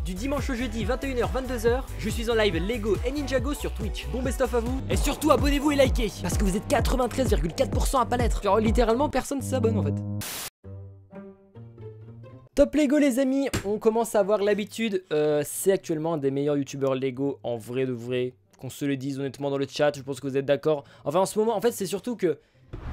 du dimanche au jeudi 21h 22h, je suis en live Lego et Ninjago sur Twitch. Bon best of à vous et surtout abonnez-vous et likez parce que vous êtes 93,4% à pas l'être. Genre littéralement personne s'abonne en fait. Top Lego les amis, on commence à avoir l'habitude, c'est actuellement un des meilleurs youtubeurs Lego en vrai de vrai. Qu'on se le dise honnêtement dans le chat, je pense que vous êtes d'accord. Enfin en ce moment, en fait c'est surtout que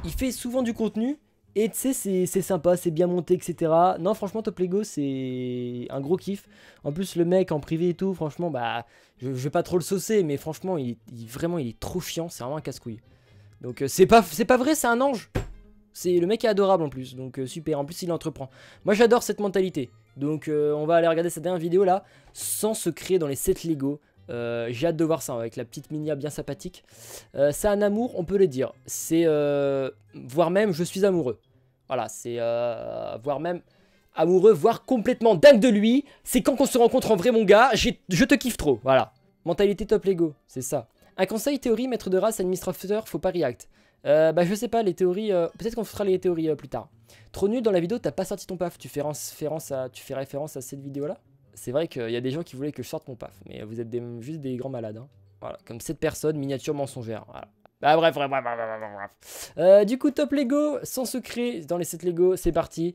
il fait souvent du contenu. Et tu sais c'est sympa, c'est bien monté etc. Non franchement Top Lego c'est un gros kiff. En plus le mec en privé et tout franchement bah je vais pas trop le saucer. Mais franchement il est trop chiant, c'est vraiment un casse-couille. Donc c'est pas vrai, c'est un ange. Le mec est adorable en plus, donc super, en plus il entreprend. Moi j'adore cette mentalité. Donc on va aller regarder cette dernière vidéo là. Sans secret dans les sets Lego. J'ai hâte de voir ça avec la petite minia bien sympathique. C'est un amour, on peut le dire. C'est voire même je suis amoureux. Voilà, c'est voire même amoureux, voire complètement dingue de lui. C'est quand on se rencontre en vrai mon gars, je te kiffe trop. Voilà, mentalité Top Lego, c'est ça. Un conseil théorie, maître de race, administrateur, faut pas react. Bah je sais pas, les théories, peut-être qu'on fera les théories plus tard. Trop nul dans la vidéo, t'as pas sorti ton paf. Tu fais référence à cette vidéo là. C'est vrai qu'il y a des gens qui voulaient que je sorte mon paf, mais vous êtes juste des grands malades. Hein. Voilà, comme cette personne, miniature mensongère. Voilà. Bah bref. Du coup, Top Lego, sans secret dans les sets Lego, c'est parti.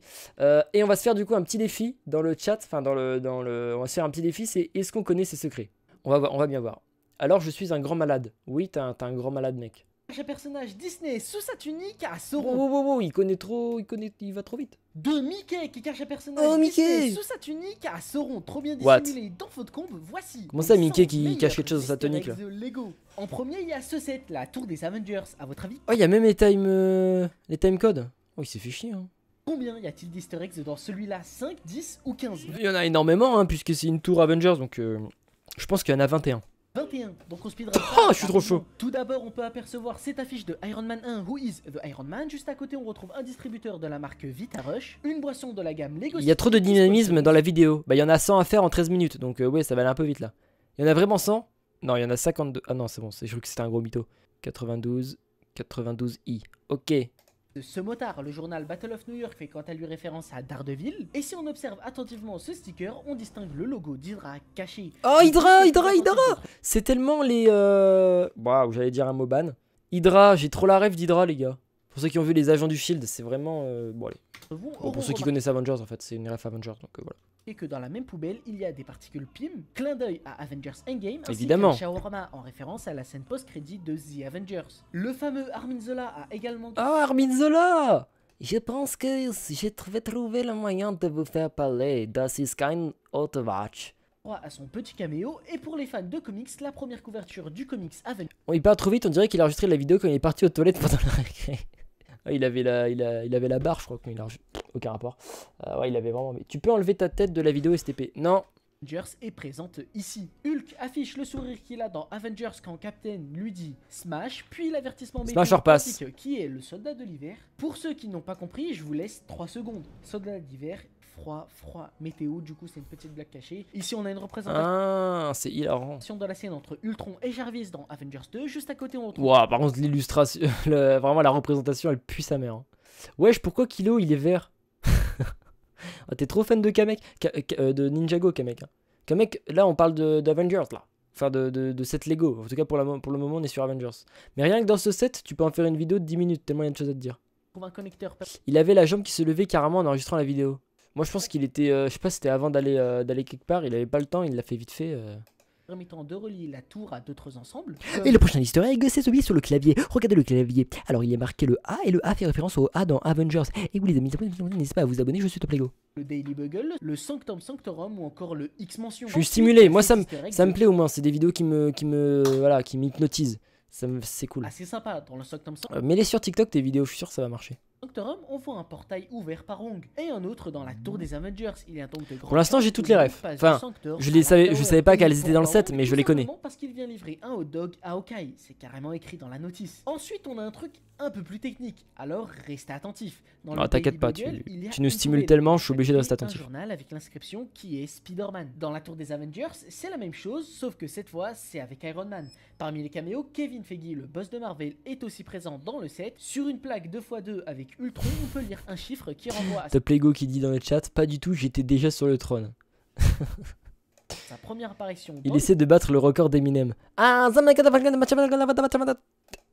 Et on va se faire du coup un petit défi dans le chat, enfin on va se faire un petit défi, c'est est-ce qu'on connaît ses secrets? On va bien voir. Alors, je suis un grand malade. Oui, t'as un grand malade, mec. Un personnage Disney sous sa tunique à Sauron. Wow, il connaît trop, il va trop vite. De Mickey qui cache un personnage Disney sous sa tunique à Sauron, trop bien dissimulé dans votre combe, voici. Comment ça Mickey qui cache quelque chose dans sa tunique là? Lego. En premier il y a ce set, la tour des Avengers, à votre avis? Oh il y a même les time codes. Oh il s'est fait chier hein. Combien y a-t-il d'easter eggs dans celui-là? 5, 10 ou 15? Il y en a énormément hein, puisque c'est une tour Avengers donc je pense qu'il y en a 21. 21, donc on speedrun. Oh, je suis trop chaud. Tout d'abord, on peut apercevoir cette affiche de Iron Man 1, Who is the Iron Man. Juste à côté, on retrouve un distributeur de la marque Vita Rush, une boisson de la gamme Lego. Il y a trop de dynamisme dans la vidéo. Bah, il y en a 100 à faire en 13 minutes, donc ouais, ça va aller un peu vite là. Il y en a vraiment 100? Non, il y en a 52. Ah non, c'est bon, je crois que c'était un gros mytho. 92i. Ok. Ce motard, le journal Battle of New York fait quant à lui référence à Daredevil. Et si on observe attentivement ce sticker, on distingue le logo d'Hydra caché. Oh Hydra. C'est tellement les waouh, j'allais dire un mot ban. Hydra, j'ai trop la rêve d'Hydra les gars. Pour ceux qui ont vu les agents du Shield, c'est vraiment bon allez. Bon, pour ceux qui connaissent Avengers en fait, c'est une ref Avengers donc voilà. Et que dans la même poubelle, il y a des particules PIM, clin d'œil à Avengers Endgame, évidemment, ainsi qu'un shawarma en référence à la scène post-crédit de The Avengers. Le fameux Armin Zola a également... Ah, Armin Zola! Je pense que j'ai trouvé le moyen de vous faire parler. Das ist kein Autowatch. À son petit caméo, et pour les fans de comics, la première couverture du comics Avengers... Il part trop vite, on dirait qu'il a enregistré la vidéo quand il est parti aux toilettes pendant la récré. Il avait la barre, je crois qu'il a aucun rapport. Ouais, il avait vraiment. Mais tu peux enlever ta tête de la vidéo STP. Non. Avengers est présente ici. Hulk affiche le sourire qu'il a dans Avengers quand Captain lui dit Smash, puis l'avertissement météo qui est le soldat de l'hiver. Pour ceux qui n'ont pas compris, je vous laisse 3 secondes. Soldat d'hiver, froid, météo, du coup c'est une petite blague cachée. Ici on a une représentation. Ah, c'est hilarant. De la scène entre Ultron et Jarvis dans Avengers 2, juste à côté on retrouve... Ouah, par contre l'illustration, vraiment la représentation elle pue sa mère. Hein. Wesh, pourquoi Kilo il est vert? Oh, t'es trop fan de Kamek, de Ninjago Kamek. Hein. Kamek, là on parle d'Avengers là. Enfin de set Lego, en tout cas pour le moment on est sur Avengers. Mais rien que dans ce set, tu peux en faire une vidéo de 10 minutes, tellement il y a de choses à te dire. Un connecteur... Il avait la jambe qui se levait carrément en enregistrant la vidéo. Moi je pense qu'il était, je sais pas si c'était avant d'aller quelque part, il avait pas le temps, il l'a fait vite fait. Permettant de relier la tour à d'autres ensembles. Et le prochain easter egg, c'est celui sur le clavier. Regardez le clavier. Alors il est marqué le A et le A fait référence au A dans Avengers. Et vous les amis, n'hésitez pas à vous abonner, je suis Top Lego. Le Daily Bugle, le Sanctum Sanctorum ou encore le X Mention. Je suis stimulé, moi ça me plaît au moins, c'est des vidéos qui m'hypnotisent. C'est cool. C'est sympa dans le Sanctum Sanctorum. Mets-les sur TikTok tes vidéos, je suis sûr que ça va marcher. Sanctorum, on voit un portail ouvert par Wong et un autre dans la tour des Avengers. Il y a donc de grands... Pour l'instant, j'ai toutes les refs. Enfin, je savais pas qu'elles étaient dans le set, mais je les connais. Parce qu'il vient livrer un hot dog à Hawkeye, c'est carrément écrit dans la notice. Ensuite, on a un truc un peu plus technique, alors restez attentifs. T'inquiète pas, tu nous stimules tellement, je suis obligé de rester attentif. Un journal avec l'inscription qui est Spider-Man. Dans la tour des Avengers, c'est la même chose, sauf que cette fois, c'est avec Iron Man. Parmi les caméos, Kevin Feige, le boss de Marvel, est aussi présent dans le set. Sur une plaque 2x2 avec Ultron, on peut lire un chiffre qui renvoie à... Top Lego qui dit dans le chat, pas du tout, j'étais déjà sur le trône. sa première apparition dans Il les essaie de battre le record d'Eminem. Ah,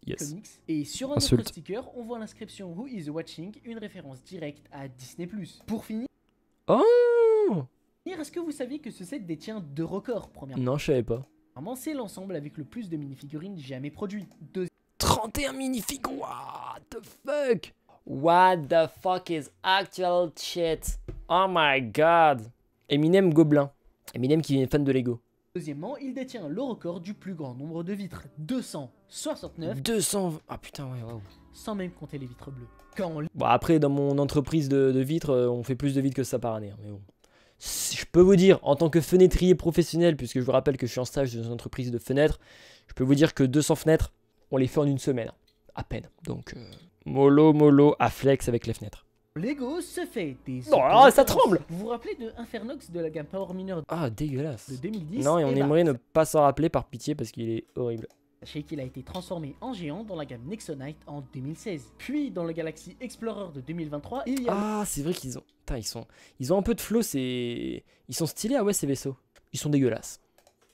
yes. comics. Et sur un Insulte. autre sticker, on voit l'inscription Who is watching, une référence directe à Disney+. Pour finir, Oh est-ce que vous saviez que ce set détient 2 records? Premièrement, non, je savais pas. c'est l'ensemble avec le plus de minifigurines jamais produit. 31 minifigs, what the fuck? What the fuck is actual shit? Oh my god. Eminem Gobelin. Eminem qui est fan de Lego. Deuxièmement, il détient le record du plus grand nombre de vitres, 269, 200... Ah putain, ouais, waouh. sans même compter les vitres bleues. Quand Bon, après, dans mon entreprise de vitres, on fait plus de vitres que ça par année. Hein, mais bon. Je peux vous dire, en tant que fenêtrier professionnel, puisque je vous rappelle que je suis en stage dans une entreprise de fenêtres, je peux vous dire que 200 fenêtres, on les fait en une semaine. À peine. Donc, mollo à flex avec les fenêtres. Lego se fait des... Non, ah, ça tremble. Vous vous rappelez de Infernox de la gamme Power Miner Ah, dégueulasse. de 2010? Non, et on Eh ben, aimerait ne pas s'en rappeler par pitié parce qu'il est horrible. sachez qu'il a été transformé en géant dans la gamme Nexonite en 2016. Puis dans le Galaxy Explorer de 2023, il y a Ah, c'est vrai qu'ils ont... Putain, ils ont un peu de flow, c'est... Ils sont stylés, ah ouais, ces vaisseaux. Ils sont dégueulasses.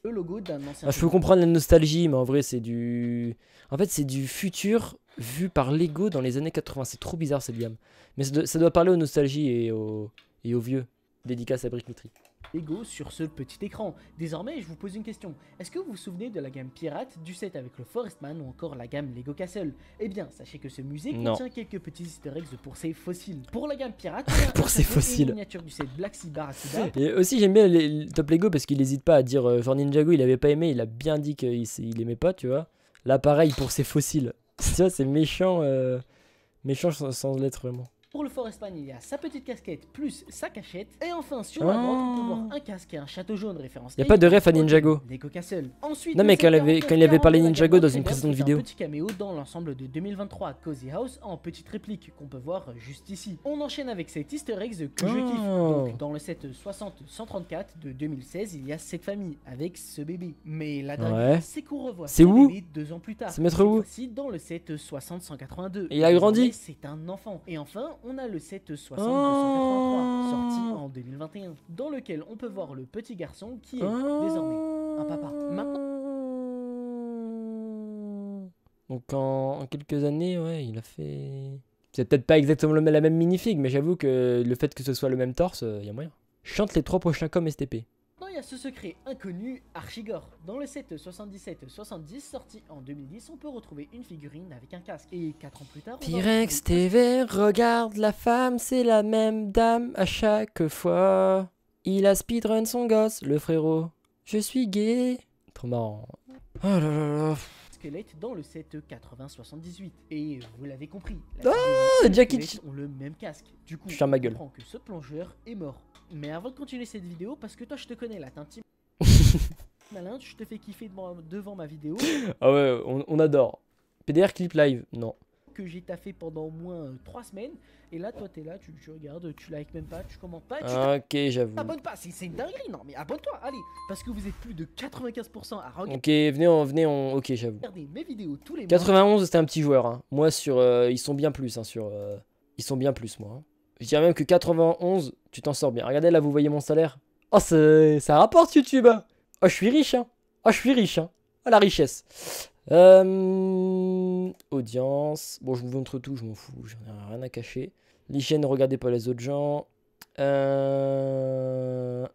le logo d'un ancien... Ah, je peux comprendre la nostalgie, mais en vrai, c'est du... En fait, c'est du futur vu par Lego dans les années 80. C'est trop bizarre, cette gamme. Mais ça doit parler aux nostalgies et aux vieux. Dédicace à Brickmetry. Lego sur ce petit écran. Désormais, je vous pose une question. Est-ce que vous vous souvenez de la gamme Pirate, du set avec le Forestman ou encore la gamme Lego Castle? Eh bien, sachez que ce musée Non. contient quelques petits easter eggs pour ses fossiles. Pour la gamme Pirate, il y a un Pour ses tableau et fossiles. une miniature du set Black Sea Barracuda. Et aussi, j'aime bien les Top Lego parce qu'il n'hésite pas à dire genre Ninjago, il avait pas aimé, il a bien dit qu'il aimait pas, tu vois. Là, pareil pour ses fossiles. Tu vois, c'est méchant, méchant sans l'être vraiment. Pour le Forestman, il y a sa petite casquette plus sa cachette. Et enfin, sur la droite, on peut voir un casque et un château jaune référence. Y a pas de ref à Ninjago. Lego Castle. Ensuite, Non, mais quand il avait parlé 49-40 Ninjago de la dans une gamme précédente Trader, vidéo. un petit caméo dans l'ensemble de 2023 Cozy House en petite réplique qu'on peut voir juste ici. On enchaîne avec cet easter eggs que je kiffe. Donc, dans le set 60-134 de 2016, il y a cette famille avec ce bébé. Mais la dingue, Ouais. c'est qu'on revoit C'est ce où? bébé 2 ans plus tard. C'est mettre Cette où? fois-ci dans le set 60-182. Et il a grandi? Désormais, c'est un enfant. Et enfin, on a le set 60-283 Oh. sorti en 2021, dans lequel on peut voir le petit garçon qui est désormais un papa. Maintenant, Donc en quelques années, ouais, il a fait... C'est peut-être pas exactement la même minifig, mais j'avoue que le fait que ce soit le même torse, il y a moyen. Chante les 3 prochains coms STP. il y a ce secret inconnu Archigore. Dans le set 77-70 sorti en 2010, on peut retrouver une figurine avec un casque. Et 4 ans plus tard, on va Pyrex retrouver TV, regarde la femme, c'est la même dame à chaque fois. Il a speedrun son gosse, le frérot. Je suis gay. Trop marrant. Oh là là là. squelette dans le set 80-78. Et vous l'avez compris, Jackie squelettes ont le même casque. Du coup, Je ferme ma on gueule. comprend que ce plongeur est mort. Mais avant de continuer cette vidéo, parce que toi je te connais là, t'es un petit malin, je te fais kiffer devant ma vidéo Ah ouais, on adore. PDR clip live, non. que j'ai taffé pendant au moins 3 semaines. Et là, toi t'es là, tu regardes, tu likes même pas, tu commentes pas, tu Ok, j'avoue. t'abonnes pas. C'est une dinguerie, non mais abonne-toi, allez. Parce que vous êtes plus de 95% à regarder Ok, venez, ok, j'avoue. mes vidéos tous les mois. 91, c'était un petit joueur. Hein. Moi, ils sont bien plus. Hein, ils sont bien plus, moi. Hein. Je dirais même que 91, tu t'en sors bien. Regardez, là, vous voyez mon salaire. Oh, ça rapporte YouTube. Hein. Oh, je suis riche. Hein. Oh, je suis riche. Hein. Oh, la richesse. Audience. Bon, je vous montre tout, je m'en fous. J'en ai rien à cacher. L'hygiène, ne regardez pas les autres gens. Voilà.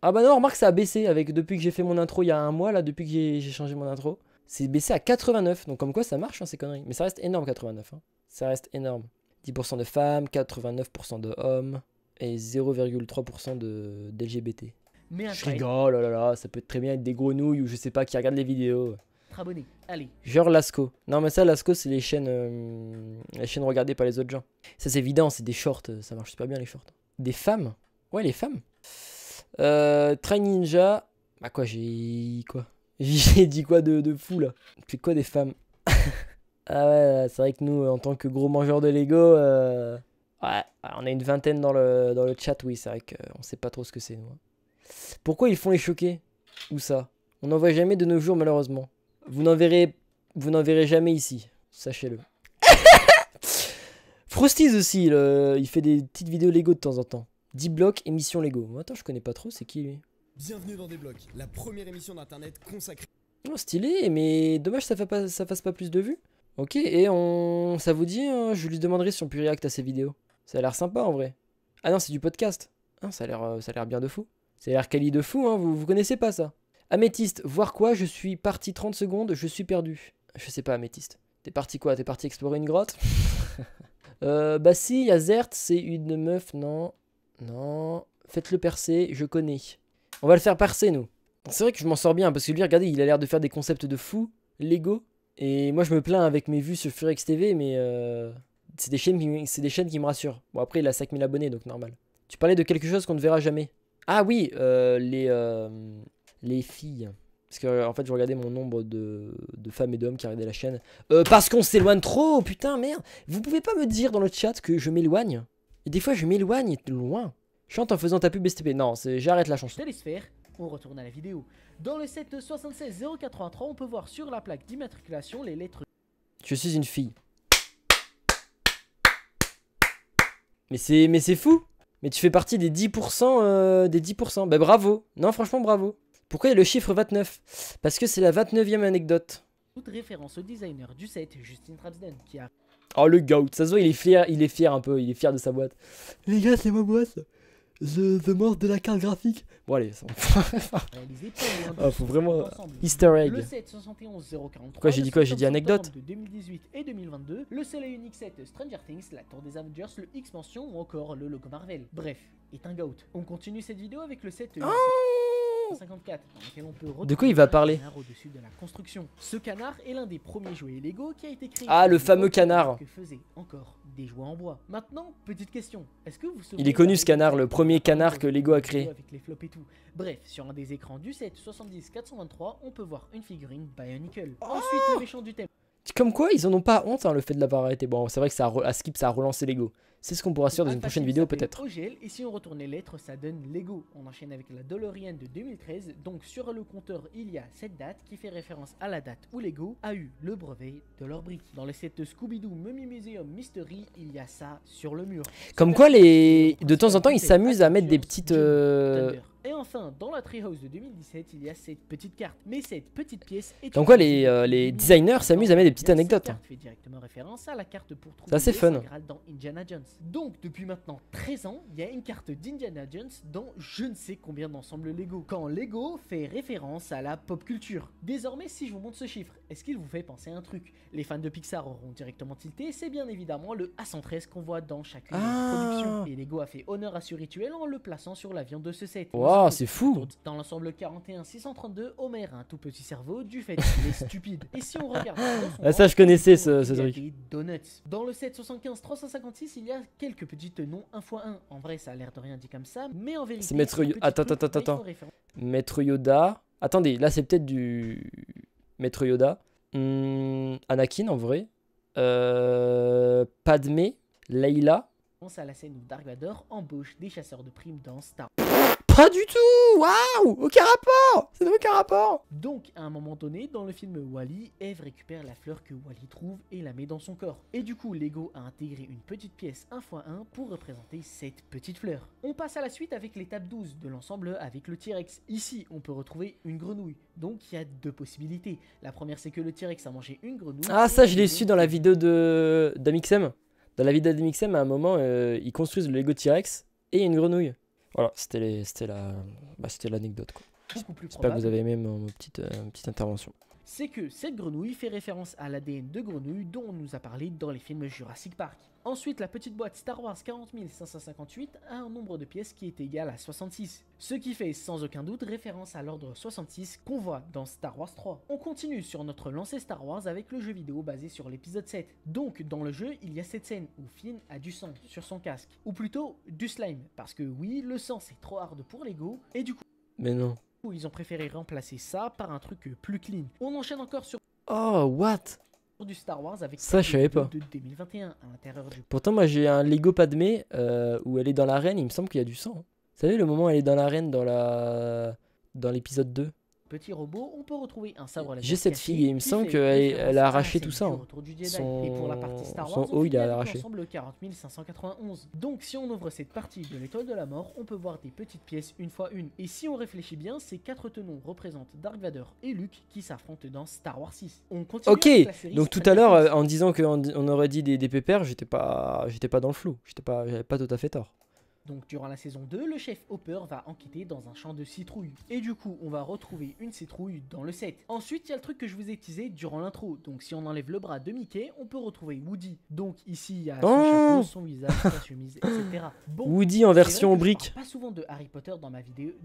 Ah bah non, remarque, ça a baissé depuis que j'ai fait mon intro il y a un mois, là, depuis que j'ai changé mon intro. C'est baissé à 89, donc comme quoi ça marche, hein, ces conneries. Mais ça reste énorme, 89. Hein. Ça reste énorme. 10% de femmes, 89% de hommes et 0,3% d'LGBT. Mais un Je rigole, oh là là, ça peut très bien être des grenouilles ou je sais pas qui regardent les vidéos. abonné. Allez, Genre Lasco. Non mais ça, Lasco, c'est les chaînes regardées par les autres gens. Ça c'est évident, c'est des shorts, ça marche super bien les shorts. Des femmes? Ouais, les femmes. Train Ninja. Bah quoi, j'ai dit quoi de fou là? C'est quoi des femmes? Ah ouais, c'est vrai que nous, en tant que gros mangeurs de Lego, ouais, on a une vingtaine dans le chat, oui, c'est vrai qu'on sait pas trop ce que c'est, nous. Hein. Pourquoi ils font les choquer? Où ça? On n'en voit jamais de nos jours, malheureusement. Vous n'en verrez jamais ici, sachez-le. Frosties aussi, il fait des petites vidéos Lego de temps en temps. 10 blocs, émission Lego. Attends, je connais pas trop, c'est qui lui? Bienvenue dans Desblocs, la première émission d'internet consacrée. Oh, stylé, mais dommage ça fasse pas plus de vues. Ok, et ça vous dit, je lui demanderai si on peut react à ces vidéos. Ça a l'air sympa en vrai. Ah non, c'est du podcast. Ah, ça a l'air bien de fou. Ça a l'air quali de fou, hein, vous connaissez pas ça. Améthyste, voir quoi? Je suis parti 30 secondes, je suis perdu. Je sais pas, Améthyste. T'es parti quoi? T'es parti explorer une grotte? Bah si, il y a Zert, c'est une meuf, non. Non. Faites-le percer, je connais. On va le faire percer, nous. C'est vrai que je m'en sors bien, parce que lui, regardez, il a l'air de faire des concepts de fou, Lego. Et moi, je me plains avec mes vues sur Furex TV, mais c'est des chaînes qui me rassurent. Bon, après, il a 5000 abonnés, donc normal. Tu parlais de quelque chose qu'on ne verra jamais. Ah oui, les filles. Parce que en fait, je regardais mon nombre de femmes et d'hommes qui regardaient la chaîne. Parce qu'on s'éloigne trop, putain, merde. Vous pouvez pas me dire dans le chat que je m'éloigne? Et des fois, je m'éloigne loin. Chante en faisant ta pub STP. Non, j'arrête la chanson. Je te laisse faire, on retourne à la vidéo. Dans le set 76083, on peut voir sur la plaque d'immatriculation les lettres. Je suis une fille. Mais c'est fou. Mais tu fais partie des 10%, des 10%. Bah bravo. Non, franchement, bravo. Pourquoi il y a le chiffre 29? Parce que c'est la 29e anecdote. Toute référence au designer du set, Justin Trapsden, qui a Oh le goat, ça se voit, il est fier un peu, il est fier de sa boîte. Les gars, c'est ma boîte. The Morse de la carte graphique. Bon allez, ça réalisé pas loin de ah, faut vraiment ensemble. Easter egg. Le set 71043. Pourquoi j'ai dit quoi? J'ai dit anecdote. De 2018 et 2022, le seul et unique set Stranger Things, la tour des Avengers, le X-Mansion ou encore le logo Marvel. Bref, est un goat. On continue cette vidéo avec le set 54, dans lequel on peut de quoi il va parler? canard au-dessus de la construction. Ce canard est l'un des premiers jouets Lego qui a été créé. Ah, le fameux canard. Que faisaient encore des jouets en bois. Maintenant, petite question. Est-ce que vous Il est connu ce canard, le premier canard que Lego a créé. Avec les flops et tout. Bref, sur un des écrans du set 70423, on peut voir une figurine Bionicle. Ensuite, le méchant du thème. Comme quoi, ils en ont pas honte, hein, le fait de l'avoir arrêté. Bon, c'est vrai que ça a Skip, ça a relancé Lego. C'est ce qu'on pourra sûr dans une prochaine vidéo peut-être. Et si on retourne les lettres, ça donne Lego. On enchaîne avec la DeLorean de 2013. Donc sur le compteur, il y a cette date qui fait référence à la date où Lego a eu le brevet de leur brique. Dans le set Scooby-Doo Mummy Museum Mystery, il y a ça sur le mur. Comme quoi, de temps en temps, ils s'amusent à mettre des petites... Et enfin, dans la Treehouse de 2017, il y a cette petite carte. Mais cette petite pièce est... Comme quoi, les designers s'amusent à mettre des petites anecdotes. Cette carte fait directement référence à la carte pour trouver c'est assez fun. dans Indiana Jones. Donc, depuis maintenant 13 ans, il y a une carte d'Indiana Jones dans je ne sais combien d'ensembles Lego. Quand Lego fait référence à la pop culture. Désormais, si je vous montre ce chiffre, est-ce qu'il vous fait penser à un truc? Les fans de Pixar auront directement tilté. C'est bien évidemment le A113 qu'on voit dans chacune des productions. Et Lego a fait honneur à ce rituel en le plaçant sur l'avion de ce set. Waouh, c'est fou. Dans l'ensemble 41632, Homer a un tout petit cerveau du fait qu'il est stupide. Et si on regarde dans son ça je connaissais ce truc. Des donuts. Dans le set 75 356, il y a quelques petites noms 1x1. En vrai, ça a l'air de rien dit comme ça, mais en vérité, c'est Maître Yoda. Attends. Maître Yoda. Attendez, là c'est peut-être du Maître Yoda. Anakin en vrai. Padmé, Leila. On pense à la scène où Dark Vador embauche des chasseurs de primes dans Star. Pas du tout. Waouh, aucun rapport. C'est aucun rapport. Donc, à un moment donné, dans le film Wall-E, Eve récupère la fleur que Wall-E trouve et la met dans son corps. Et du coup, Lego a intégré une petite pièce 1x1 pour représenter cette petite fleur. On passe à la suite avec l'étape 12 de l'ensemble avec le T-Rex. Ici, on peut retrouver une grenouille. Donc, il y a deux possibilités. La première, c'est que le T-Rex a mangé une grenouille. Ah, ça, je l'ai su dans la vidéo d'Amixem. Dans la vidéo d'Amixem, à un moment, ils construisent le Lego T-Rex et une grenouille. Voilà, c'était l'anecdote. J'espère que vous avez aimé ma petite intervention. C'est que cette grenouille fait référence à l'ADN de grenouille dont on nous a parlé dans les films Jurassic Park. Ensuite, la petite boîte Star Wars 40558 a un nombre de pièces qui est égal à 66. Ce qui fait sans aucun doute référence à l'ordre 66 qu'on voit dans Star Wars 3. On continue sur notre lancée Star Wars avec le jeu vidéo basé sur l'épisode 7. Donc dans le jeu, il y a cette scène où Finn a du sang sur son casque. Ou plutôt du slime. Parce que oui, le sang c'est trop hard pour Lego. Et du coup... Mais non. Ils ont préféré remplacer ça par un truc plus clean. On enchaîne encore sur... Oh, what? Du Star Wars avec ça je savais pas de 2021 à l'intérieur du... Pourtant moi j'ai un Lego Padmé où elle est dans l'arène, il me semble qu'il y a du sang. Vous savez le moment où elle est dans l'arène dans l'épisode 2? Petit robot, on peut retrouver un sabre laser J'ai cette caché fille et il me qui semble fait qu'elle référence elle a à la arraché scène tout ça. du Hein. Retour du Jedi. Et pour la partie Star son Wars, haut, on il a finit avec arraché. l'ensemble 40 591. Donc si on ouvre cette partie de l'étoile de la mort, on peut voir des petites pièces une fois une. Et si on réfléchit bien, ces 4 tenons représentent Dark Vador et Luke qui s'affrontent dans Star Wars 6. On continue Ok, avec la série donc tout à Stranger l'heure, Things. en disant qu'on aurait dit des pépères, j'étais pas dans le flou. J'avais pas tout à fait tort. Donc durant la saison 2, le chef Hopper va enquêter dans un champ de citrouilles. Et du coup, on va retrouver une citrouille dans le set. Ensuite, il y a le truc que je vous ai teasé durant l'intro. Donc si on enlève le bras de Mickey, on peut retrouver Woody. Donc ici, il y a son Oh chapeau, son visage, sa chemise, etc. Bon, Woody en c'est vrai version que je brique. parle pas souvent de Harry Potter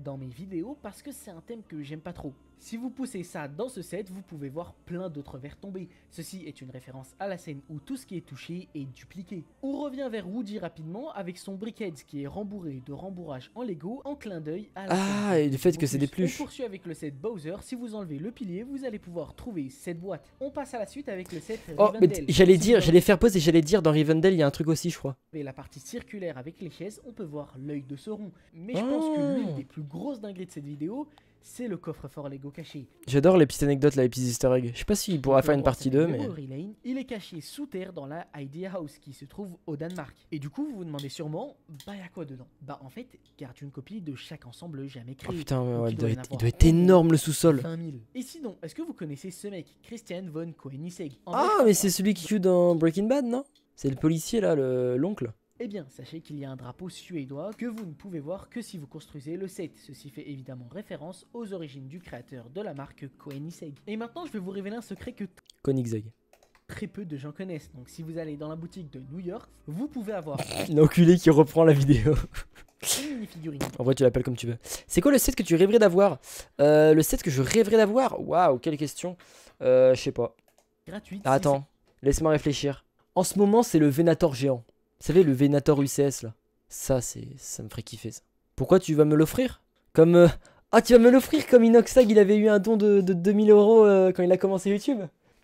dans mes vidéos parce que c'est un thème que j'aime pas trop. Si vous poussez ça dans ce set, vous pouvez voir plein d'autres verres tombés. Ceci est une référence à la scène où tout ce qui est touché est dupliqué. On revient vers Woody rapidement avec son briquet qui est rembourré de rembourrage en Lego en clin d'œil à la Ah, scène et le fait que c'est des On pluches. poursuit avec le set Bowser. Si vous enlevez le pilier, vous allez pouvoir trouver cette boîte. On passe à la suite avec le set Oh, mais Rivendell. j'allais Si dire, vous j'allais faire pause et j'allais dire dans Rivendell, il y a un truc aussi, je crois. enlevez la partie circulaire avec les chaises, on peut voir l'œil de Sauron. Mais je pense Oh. que l'une des plus grosses dingueries de cette vidéo, c'est le coffre-fort Lego caché. J'adore les petites anecdotes là, les petits easter eggs. Je sais pas s'il pourra Donc, faire le une roi partie s'appelle 2, mais... Memory Lane. Il est caché sous terre dans la Idea House qui se trouve au Danemark. Et du coup, vous vous demandez sûrement, bah y'a quoi dedans? Bah en fait, garde une copie de chaque ensemble jamais Oh créé. putain, Donc, ouais, il il doit doit y en être, il avoir doit être au moins énorme le sous-sol. 20 000. Et sinon, est-ce que vous connaissez ce mec, Christian von Koenigsegg? En Ah, vrai, mais c'est celui qui joue dans Breaking Bad, non? C'est le policier là, l'oncle. Eh bien, sachez qu'il y a un drapeau suédois que vous ne pouvez voir que si vous construisez le set. Ceci fait évidemment référence aux origines du créateur de la marque Koenigsegg. Et maintenant, je vais vous révéler un secret que Koenigsegg. très peu de gens connaissent. Donc si vous allez dans la boutique de New York, vous pouvez avoir L'enculé qui reprend la vidéo. une mini-figurine En vrai, tu l'appelles comme tu veux. C'est quoi le set que tu rêverais d'avoir? Le set que je rêverais d'avoir? Waouh, quelle question. Je sais pas. gratuite. Ah, si attends, laisse-moi réfléchir. En ce moment, c'est le Venator géant. Vous savez, le Venator UCS là. Ça me ferait kiffer ça. Pourquoi tu vas me l'offrir? Comme... Ah, tu vas me l'offrir comme Inoxtag, il avait eu un don de 2000 euros quand il a commencé YouTube.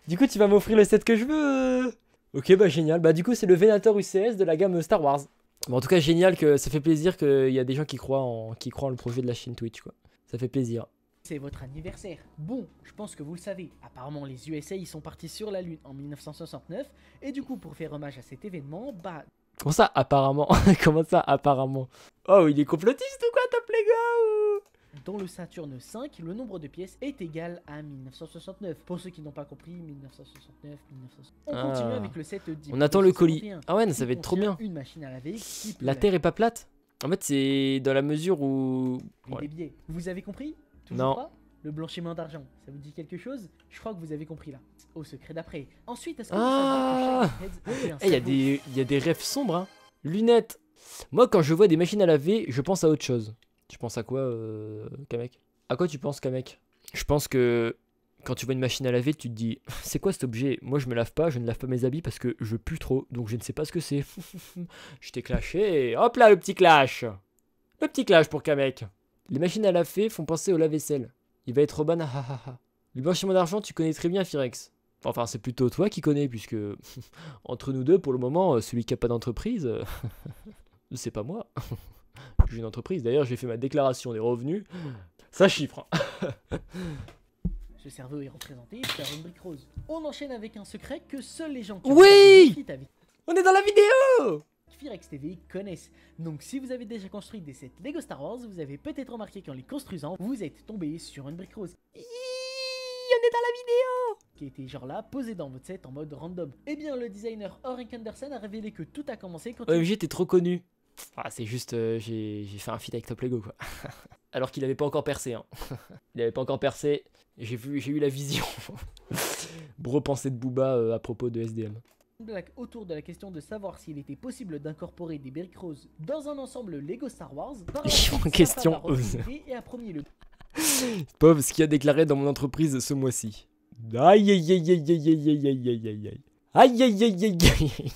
Du coup, tu vas m'offrir le set que je veux. Ok, bah génial. Bah du coup, c'est le Venator UCS de la gamme Star Wars. Bon, en tout cas, génial, que ça fait plaisir qu'il y a des gens qui croient en le projet de la chaîne Twitch, quoi. Ça fait plaisir. c'est votre anniversaire. Bon, je pense que vous le savez, apparemment les USA ils sont partis sur la Lune en 1969 et du coup pour faire hommage à cet événement, bah Comment ça, apparemment? Comment ça, apparemment? Oh, il est complotiste ou quoi, Top Lego? dans le Saturne V, le nombre de pièces est égal à 1969. Pour ceux qui n'ont pas compris, 1969, 1960. On Ah. continue avec le set 10. On attend le colis. Ah ouais, ça va être trop bien. Une machine à laver qui peut La Terre est pas plate? En fait, c'est dans la mesure où... laver Ouais. des billets. Vous avez compris? Toujours Non. pas? Le blanchiment d'argent, ça vous dit quelque chose? Je crois que vous avez compris là. Au secret d'après. Ensuite, est-ce que Ah. vous savez que chaque Heads a fait un Eh, il cerveau? y a des rêves sombres, hein. Lunettes. Moi, quand je vois des machines à laver, je pense à autre chose. Tu penses à quoi, Kamek? À quoi tu penses, Kamek? Je pense que quand tu vois une machine à laver, tu te dis, c'est quoi cet objet? Moi, je me lave pas, je ne lave pas mes habits parce que je pue trop, donc je ne sais pas ce que c'est. Je t'ai clashé, et hop là, le petit clash. Le petit clash pour Kamek. Les machines à laver font penser au lave-vaisselle. Il va être ban, ah ah ah ah. Le blanchiment d'argent, tu connais très bien, Firex. Enfin, c'est plutôt toi qui connais, puisque entre nous deux, pour le moment, celui qui a pas d'entreprise, c'est pas moi. J'ai une entreprise. D'ailleurs, j'ai fait ma déclaration des revenus. Ça chiffre. Ce cerveau est représenté par une brique rose. On enchaîne avec un secret que seuls les gens qui Oui ont regardé Defeat avec On est dans la vidéo. Firex TV connaissent. Donc si vous avez déjà construit des sets Lego Star Wars, vous avez peut-être remarqué qu'en les construisant, vous êtes tombé sur une brique rose. On est dans la vidéo. Qui était genre là, posée dans votre set en mode random. Eh bien le designer Henrik Andersen a révélé que tout a commencé quand OMG, t'es trop connu. Ah, c'est juste, j'ai fait un feat avec Top Lego, quoi. Alors qu'il avait pas encore percé, hein. Il avait pas encore percé. J'ai eu la vision. Repensée de Booba à propos de SDM. une blague autour de la question de savoir s'il était possible d'incorporer des briques roses dans un ensemble Lego Star Wars. Par la suite, Safran Question a refusé et a promis le Pauvre ce qui a déclaré dans mon entreprise ce mois-ci. Aïe aïe aïe aïe aïe aïe aïe aïe aïe aïe aïe. Aïe aïe aïe aïe aïe.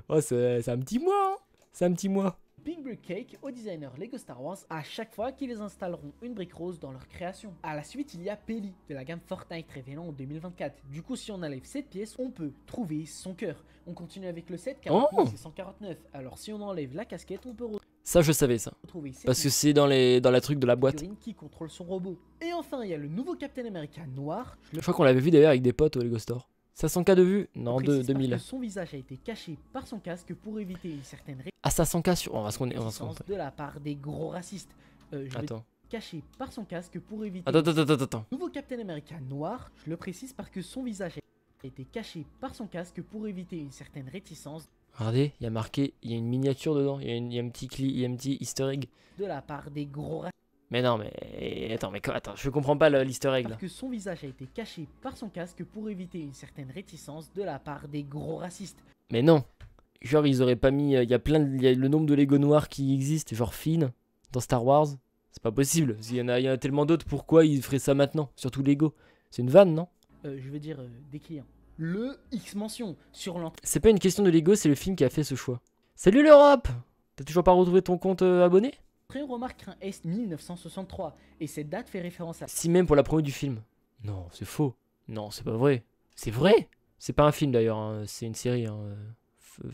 Oh, c'est un petit mois, hein. C'est un petit mois. Big Brick Cake aux designers Lego Star Wars à chaque fois qu'ils installeront une brique rose dans leur création. À la suite, il y a Peli de la gamme Fortnite révélant en 2024. Du coup, si on enlève cette pièce, on peut trouver son cœur. On continue avec le set 40649. Alors si on enlève la casquette, on peut Ça, je savais ça. retrouver ses Parce que c'est dans la truc de la boîte. figurines qui contrôle son robot. Et enfin, il y a le nouveau Captain America noir. Je crois qu'on l'avait vu d'ailleurs avec des potes au Lego Store. 500K de vues? Non, précise parce 2000. que son visage a été caché par son casque pour éviter une certaine Ah, 500K sur. On va se résistance de la part des gros racistes. Je veux Attends. caché par son casque pour éviter. Attends. Nouveau Captain America noir, je le précise parce que son visage a été caché par son casque pour éviter une certaine réticence Regardez, il y a marqué, il y a une miniature dedans, il y a un petit easter egg. de la part des gros racistes. Mais non, mais attends, je comprends pas l'easter egg là. Parce que son visage a été caché par son casque pour éviter une certaine réticence de la part des gros racistes. Mais non, genre ils auraient pas mis, il y a le nombre de Lego noirs qui existent, genre Finn, dans Star Wars. C'est pas possible, il y en a tellement d'autres, pourquoi ils feraient ça maintenant? Surtout Lego. C'est une vanne, non? Je veux dire des clients. Le X-Mention sur l'entrée C'est pas une question de Lego, c'est le film qui a fait ce choix. Salut l'Europe! T'as toujours pas retrouvé ton compte abonné? on remarque un S 1963 et cette date fait référence à Si même pour la promo du film. Non, c'est faux. Non, c'est pas vrai. C'est vrai? C'est pas un film d'ailleurs, hein, c'est une série. Hein.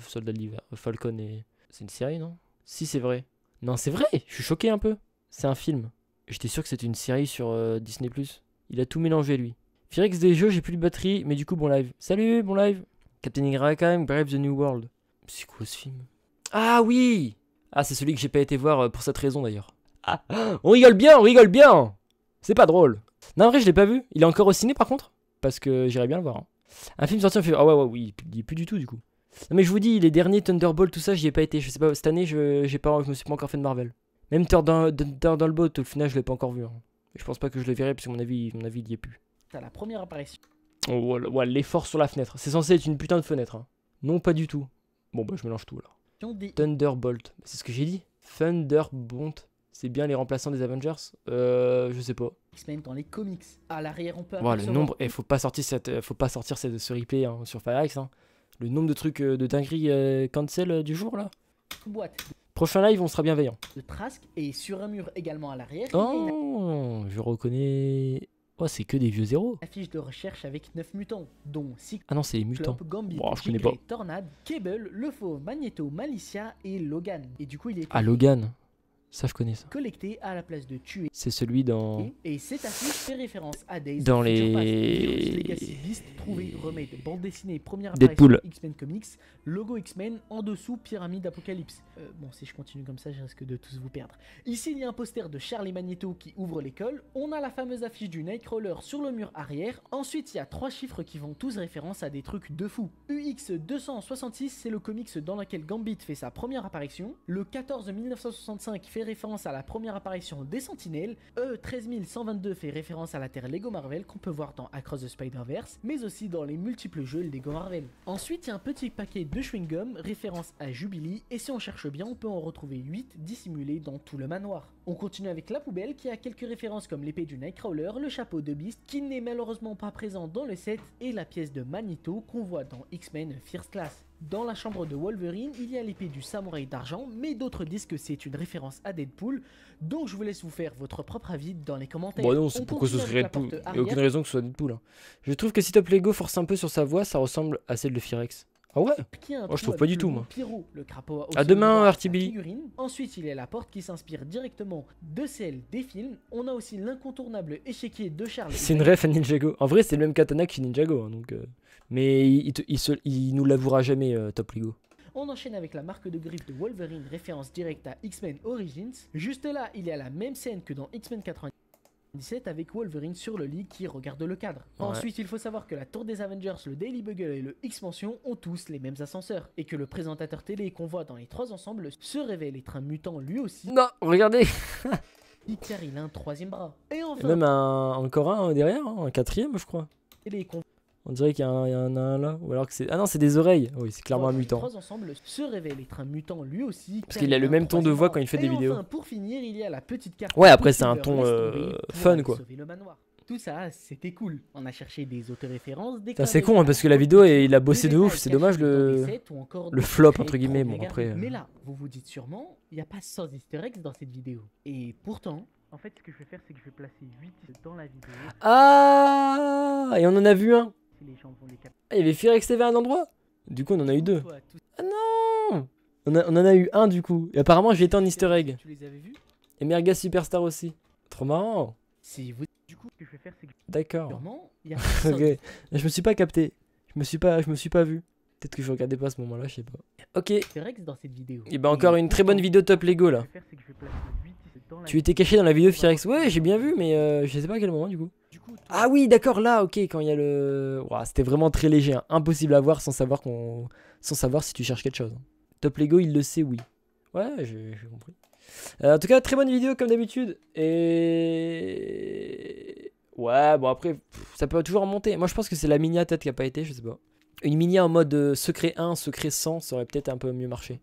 Soldat de l'hiver, Falcon et... C'est une série, non? Si, c'est vrai. Non, c'est vrai, je suis choqué un peu. C'est un film. J'étais sûr que c'était une série sur Disney+. Il a tout mélangé, lui. Firex des jeux, j'ai plus de batterie, mais du coup, bon live. Salut, bon live. Captain Irakan, Brave the New World. C'est quoi ce film? Ah oui! Ah, c'est celui que j'ai pas été voir pour cette raison d'ailleurs. Ah, on rigole bien! C'est pas drôle. Non, en vrai, je l'ai pas vu. Il est encore au ciné par contre? Parce que j'irais bien le voir. Hein. Un film sorti en février. Ah ouais, oui, il est plus du tout du coup. Non, mais je vous dis, les derniers Thunderbolt, tout ça, j'y ai pas été. Je sais pas, cette année, je me suis pas encore fait de Marvel. Même Thunderbolt, au final, je l'ai pas encore vu. Hein. Et je pense pas que je le verrai, parce que mon avis, il y est plus. à la première apparition Oh, ouais, l'effort sur la fenêtre. C'est censé être une putain de fenêtre. Hein. Non, pas du tout. Bon, bah, je mélange tout alors. des Thunderbolt. C'est ce que j'ai dit. Thunderbolt. C'est bien les remplaçants des Avengers? Je sais pas. X-Men dans les comics. À l'arrière, on peut Voilà, le apercevoir nombre. Faut pas sortir ce replay hein, sur Firex. Hein. Le nombre de trucs de dinguerie cancel du jour là. une boîte Prochain live, on sera bienveillant. de Trask et sur un mur également à l'arrière, il y a une Oh, je reconnais. Oh, c'est que des vieux zéros. affiche de recherche avec 9 mutants, dont Cyclope, Ah non, c'est les mutants. Gambit, Wow, je connais Giclée, pas. Tornade, Cable, Le Faux, Magneto, Malicia et Logan. Et du coup, il est Ah, Logan. Ça, je connais ça. collecté à la place de tuer. C'est celui dans. Et cette affiche fait référence à Days Dans of Future Past, les- Virus, Legacy, Beast, Trouvé, Remade, bande dessinée, première Deadpool. apparition X-Men Comics, logo X-Men, en dessous Pyramide Apocalypse. Bon, si je continue comme ça, je risque de tous vous perdre. Ici, il y a un poster de Charles et Magneto qui ouvre l'école. On a la fameuse affiche du Nightcrawler sur le mur arrière. Ensuite, il y a 3 chiffres qui font tous référence à des trucs de fou. UX 266, c'est le comics dans lequel Gambit fait sa première apparition. Le 14 1965 fait référence à la première apparition des Sentinelles. 13122 fait référence à la Terre Lego Marvel qu'on peut voir dans Across the Spider-Verse, mais aussi dans les multiples jeux Lego Marvel. Ensuite, il y a un petit paquet de chewing-gum, référence à Jubilee, et si on cherche bien, on peut en retrouver 8 dissimulés dans tout le manoir. On continue avec la poubelle qui a quelques références comme l'épée du Nightcrawler, le chapeau de Beast qui n'est malheureusement pas présent dans le set, et la pièce de Magneto qu'on voit dans X-Men First Class. Dans la chambre de Wolverine, il y a l'épée du samouraï d'argent, mais d'autres disent que c'est une référence à Deadpool, donc je vous laisse vous faire votre propre avis dans les commentaires. Bon, non, c'est On pourquoi ce continue serait avec la Deadpool. porte Il n'y a aucune arrière. raison que ce soit Deadpool. Hein. Je trouve que si Top Lego force un peu sur sa voix, ça ressemble à celle de Firex. Ah ouais? Qui a un Oh, je trou trouve pas avec du le tout, nom moi. Pyro, le crapaud À demain, droit, Artibi. sa figurine. Ensuite, il y a la porte qui s'inspire directement de celle des films. On a aussi l'incontournable échiquier de Charles. C'est une ref à Ninjago. En vrai, c'est le même katana que Ninjago. Hein, donc, mais il nous l'avouera jamais, Top Lego. On enchaîne avec la marque de griffe de Wolverine, référence directe à X-Men Origins. Juste là, il y a la même scène que dans X-Men 97 avec Wolverine sur le lit qui regarde le cadre. Ouais. Ensuite, il faut savoir que la tour des Avengers, le Daily Bugle et le X-Mention ont tous les mêmes ascenseurs. Et que le présentateur télé qu'on voit dans les 3 ensembles se révèle être un mutant lui aussi, Non, regardez. car il a un 3e bras. Et Il y a enfin, même encore un derrière, hein, un 4ème, je crois. télé qu'on On dirait qu'il y en a un là. Ou alors que c'est. Ah non, c'est des oreilles. Oui, c'est clairement voit un dans les mutant. 3 ensemble se révèle être un mutant lui aussi. Parce car qu'il a il le un même ton de 3e voix bras. quand il fait des Et vidéos. enfin, pour finir, il y a la petite carte. Ouais, après, que c'est un Silver ton, laisse tomber pour fun, aller quoi. sauver le manoir. Tout ça, c'était cool. On a cherché des autoréférences, des Ça, c'est clins d'œil con, hein, à parce que la vidéo, il a bossé des de ouf. détails C'est dommage cachés dans les le sets ou encore le des flop, secrets entre guillemets. trop Bon, bien après. gardés. Mais là, vous vous dites sûrement, il n'y a pas 100 easter eggs dans cette vidéo. Et pourtant, en fait, ce que je vais faire, c'est que je vais placer 8 dans la vidéo. Ah, et on en a vu un. Si les gens vont les capter. Ah, il y avait Firex TV à un endroit. Du coup, on en a eu deux. Toi, tout Ah non. On en a eu un du coup. Et apparemment j'ai été en easter egg. Tu les avais vus? Et Merga Superstar aussi. Trop marrant. Si vous... Du coup, ce que je vais faire, c'est que... D'accord. Sûrement, il y a personne. Ok. Je me suis pas capté. Je me suis pas vu. Peut-être que je regardais pas à ce moment-là, je sais pas. Ok. C'est Rex dans cette vidéo. Et bah encore une très bonne vidéo top Lego là. Ce que je vais faire, c'est que je vais placer 8 dans la Tu étais caché dans la vidéo Firex. Ouais, j'ai bien vu, mais je sais pas à quel moment du coup. Du coup, toi, Ah oui, d'accord, là, ok, quand il y a le... Ouah, c'était vraiment très léger, hein. Impossible à voir sans savoir si tu cherches quelque chose. Top Lego, il le sait, oui. Ouais, j'ai compris. En tout cas, très bonne vidéo comme d'habitude. Et... Ouais, bon après, ça peut toujours remonter. Moi, je pense que c'est la mini à tête qui a pas été, je sais pas. Une mini en mode secret 1, secret 100, ça aurait peut-être un peu mieux marché.